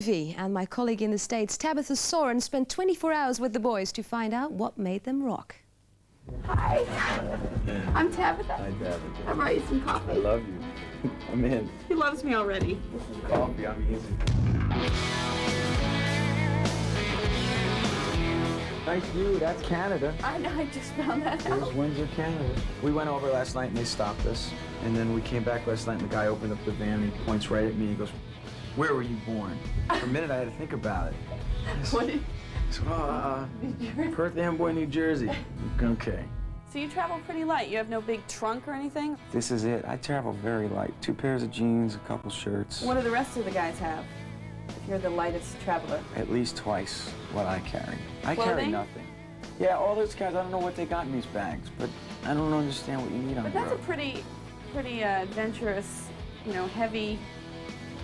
Jovi and my colleague in the States, Tabitha Soren, spent 24 hours with the boys to find out what made them rock. Hi. I'm Tabitha. Hi, Tabitha. I brought you some coffee. I love you. I'm in. He loves me already. This is coffee. I'm easy. Nice view. That's Canada. I know, I just found that There's out. Windsor, Canada. We went over last night and they stopped us. And then we came back last night and the guy opened up the van and he points right at me. He goes, "Where were you born?" For a minute I had to think about it. What did... Perth Amboy, New Jersey. Okay. So you travel pretty light. You have no big trunk or anything? This is it. I travel very light. 2 pairs of jeans, a couple shirts. What do the rest of the guys have? If you're the lightest traveler. At least twice what I carry. I carry Clothing? nothing. Yeah, all those guys, I don't know what they got in these bags, but I don't understand what you need on But the that's a road. pretty adventurous, you know, heavy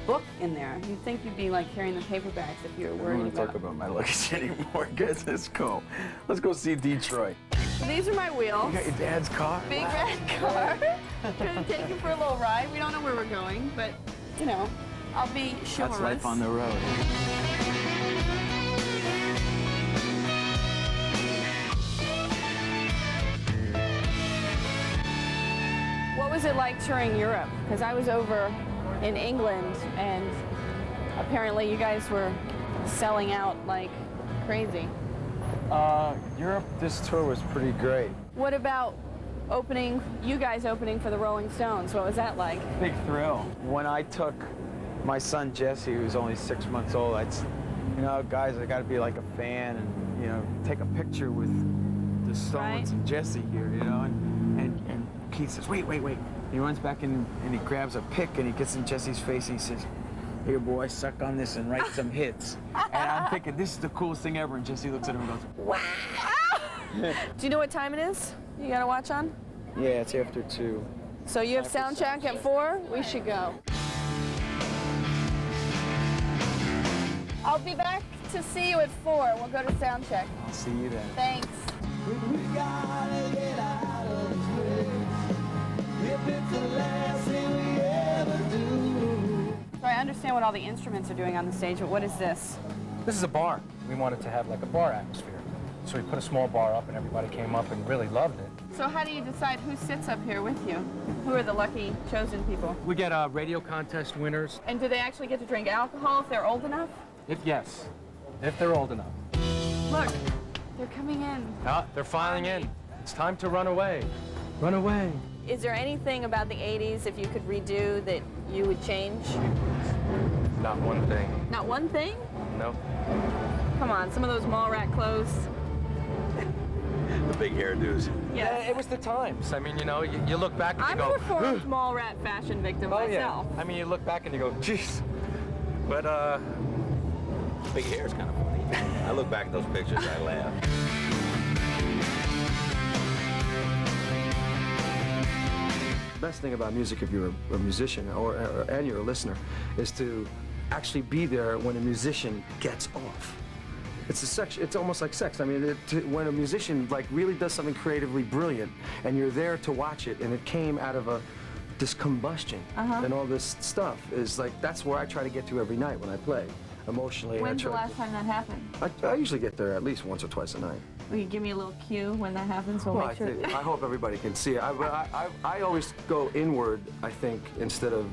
book in there. You'd think you'd be like carrying the paper bags if you were I worried don't want to talk about my luggage anymore, guys. Let's go. Let's go see Detroit. So these are my wheels. You got your dad's car? Big red car. Gonna take you for a little ride. We don't know where we're going, but you know, I'll be chivalrous. That's life on the road. What was it like touring Europe? Because I was over in England, and apparently you guys were selling out like crazy. Europe, this tour was pretty great. What about you guys opening for the Rolling Stones? What was that like? Big thrill. When I took my son Jesse, who's only 6 months old, you know, guys, I got to be like a fan and, you know, take a picture with the Stones Right. and Jesse here, you know, and Keith says, wait. He runs back in and he grabs a pick and he gets in Jesse's face and he says, "Here, boy, suck on this and write some hits." And I'm thinking, this is the coolest thing ever. And Jesse looks at him and goes, "Wow." Do you know what time it is? You got a watch on? Yeah, it's after 2. So you have Time for sound check sound at 4? We should go. I'll be back to see you at 4. We'll go to sound check. I'll see you then. Thanks. We gotta get out of this place. If it's the last thing we ever do. So I understand what all the instruments are doing on the stage, but what is this? This is a bar. We wanted to have like a bar atmosphere. So we put a small bar up and everybody came up and really loved it. So how do you decide who sits up here with you? Who are the lucky chosen people? We get radio contest winners. And do they actually get to drink alcohol if they're old enough? If they're old enough. Look, they're coming in. Ah, they're filing in. It's time to run away. Run away. Is there anything about the 80s, if you could redo, that you would change? Not one thing. Not one thing? No. Come on, some of those mall rat clothes. The big hairdos. Yeah, it was the times. I mean, you know, you look back and you I'm go, a reformed mall rat fashion victim oh myself. yeah. I mean, you look back and you go, jeez. But Big hair is kind of funny. I look back at those pictures, I laugh. The best thing about music, if you're a musician and you're a listener, is to actually be there when a musician gets off. It's almost like sex. I mean, when a musician like really does something creatively brilliant, and you're there to watch it, and it came out of this combustion and all this stuff, is like that's where I try to get to every night when I play. Emotionally. When's the last time that happened? I usually get there at least once or twice a night. Will you give me a little cue when that happens? We'll Well, make sure. I hope everybody can see it. I always go inward, I think, instead of...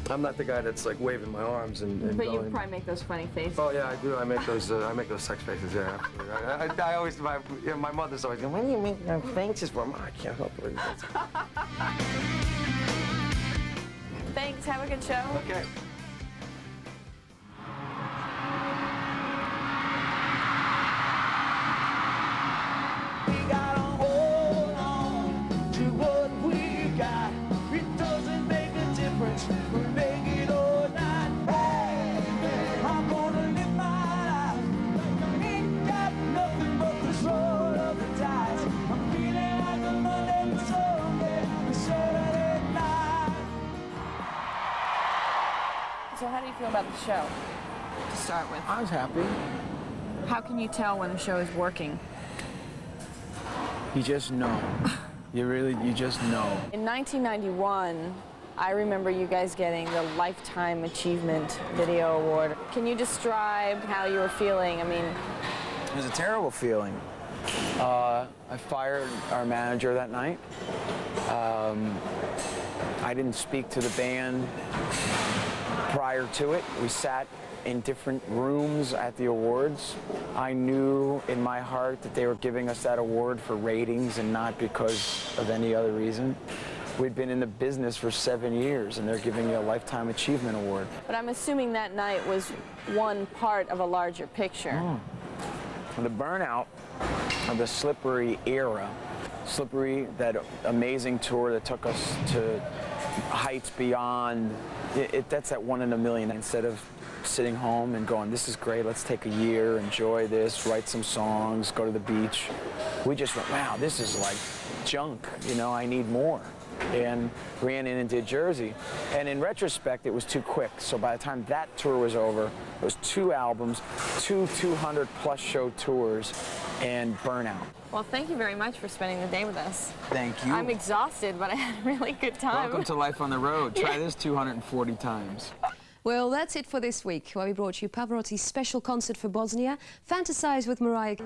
I'm not the guy that's like waving my arms and But going... you probably make those funny faces. Oh, yeah, I do. I make those sex faces, yeah, absolutely. I always... My mother's always going, "What do you make those faces for?" I can't help it. Thanks, have a good show. Okay. We gotta hold on to what we got. It doesn't make a difference. We make it or not. Hey, I'm gonna live my life. Ain't got nothing but the sword of the dice. I'm feeling like a Monday to Sunday, a Saturday night. So how do you feel about the show, to start with? I was happy. How can you tell when a show is working? You just know. You just know. In 1991, I remember you guys getting the Lifetime Achievement Video Award. Can you describe how you were feeling? I mean, It was a terrible feeling. I fired our manager that night. I didn't speak to the band prior to it. We sat in different rooms at the awards. I knew in my heart that they were giving us that award for ratings and not because of any other reason. We'd been in the business for 7 years and they're giving you a Lifetime Achievement Award. but I'm assuming that night was one part of a larger picture. The burnout of the Slippery era, Slippery, that amazing tour that took us to heights beyond, that's that 1 in a million. Instead of sitting home and going, this is great, let's take a year, enjoy this, write some songs, go to the beach, we just went, wow, this is like junk, you know, I need more. And ran in and did Jersey. And in retrospect, it was too quick. So by the time that tour was over, it was 2 albums, 2 200-plus show tours, and burnout. Well, thank you very much for spending the day with us. Thank you. I'm exhausted, but I had a really good time. Welcome to Life on the Road. Try this 240 times. Well, that's it for this week, where we brought you Pavarotti's special concert for Bosnia, Fantasize with Mariah